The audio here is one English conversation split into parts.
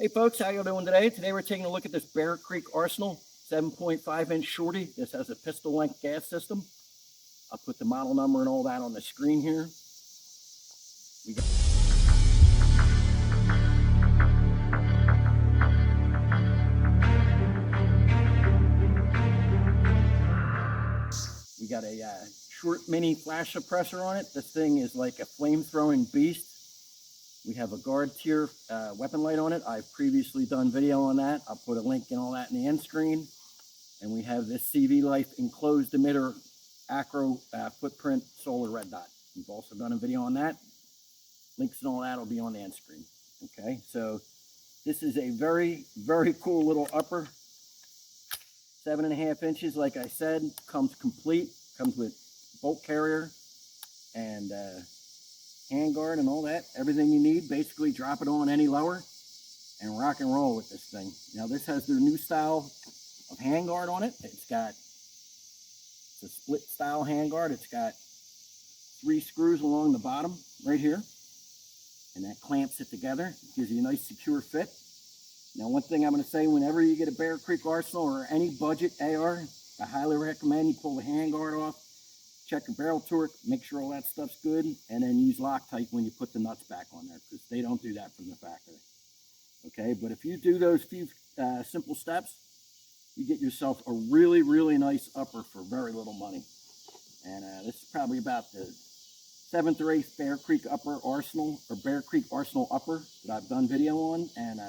Hey folks, how you doing today? Today we're taking a look at this Bear Creek Arsenal 7.5-inch shorty. This has a pistol length gas system. I'll put the model number and all that on the screen here. We got a short mini flash suppressor on it. This thing is like a flame-throwing beast. We have a guard tier weapon light on it. I've previously done video on that. I'll put a link and all that in the end screen. And we have this CV Life enclosed emitter acro footprint solar red dot. We've also done a video on that. Links and all that will be on the end screen. Okay, so this is a very, very cool little upper. 7.5 inches, like I said, comes complete. Comes with bolt carrier and handguard and all that, everything you need. Basically drop it on any lower and rock and roll with this thing. Now this has their new style of handguard on it. It's a split style handguard. It's got 3 screws along the bottom right here, and that clamps it together. It gives you a nice secure fit. Now one thing I'm going to say, whenever you get a Bear Creek Arsenal or any budget AR, I highly recommend you pull the handguard off, check your barrel torque, make sure all that stuff's good, and then use Loctite when you put the nuts back on there, because they don't do that from the factory. Okay, but if you do those few simple steps, you get yourself a really, really nice upper for very little money. And this is probably about the 7th or 8th Bear Creek Upper Arsenal, or Bear Creek Arsenal Upper that I've done video on, and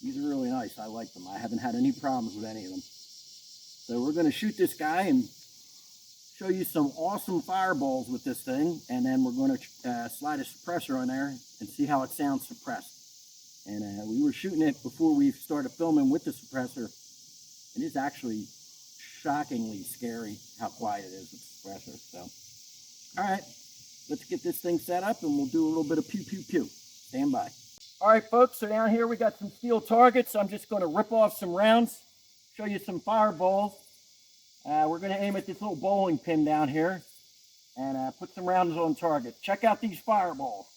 these are really nice. I like them. I haven't had any problems with any of them. So we're going to shoot this guy and show you some awesome fireballs with this thing, and then we're going to slide a suppressor on there and see how it sounds suppressed. And we were shooting it before we started filming with the suppressor, and it's actually shockingly scary how quiet it is with the suppressor. So, all right, let's get this thing set up and we'll do a little bit of pew pew pew. Stand by. All right, folks, so down here we got some steel targets. I'm just going to rip off some rounds, show you some fireballs. We're going to aim at this little bowling pin down here and put some rounds on target. Check out these fireballs.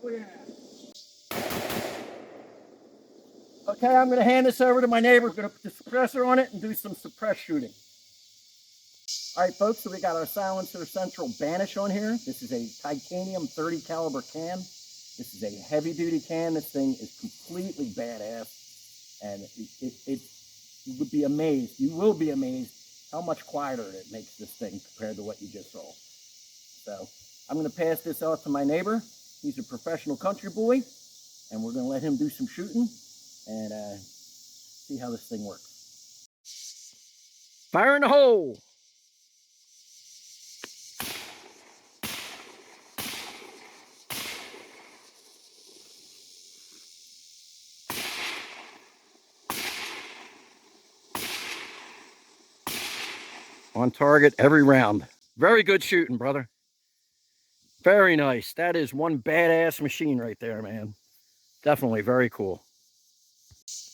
Oh yeah. Okay, I'm going to hand this over to my neighbor. We're going to put the suppressor on it and do some suppress shooting. All right, folks, so we got our silencer central banish on here. This is a titanium 30 caliber can. This is a heavy duty can. This thing is completely badass, and you would be amazed. You will be amazed how much quieter it makes this thing compared to what you just saw. So I'm going to pass this off to my neighbor. He's a professional country boy, and we're going to let him do some shooting and see how this thing works. Fire in the hole! On target every round. Very good shooting, brother. Very nice. That is one badass machine right there, man. Definitely very cool.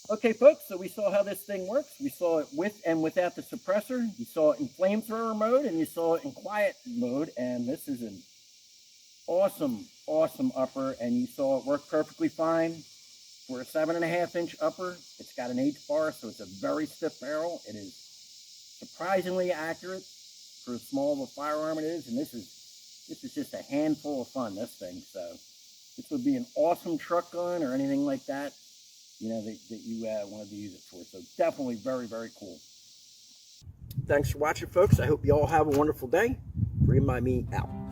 Okay, folks, so we saw how this thing works. We saw it with and without the suppressor. You saw it in flamethrower mode, and you saw it in quiet mode. And this is an awesome, awesome upper, and you saw it work perfectly fine. For a 7.5-inch upper, it's got an H-bar, so it's a very stiff barrel. It is surprisingly accurate for as small of a firearm it is, and this is just a handful of fun, this thing. So this would be an awesome truck gun or anything like that, you know, that you wanted to use it for. So definitely very, very cool. Thanks for watching, folks. I hope you all have a wonderful day. Remind me out.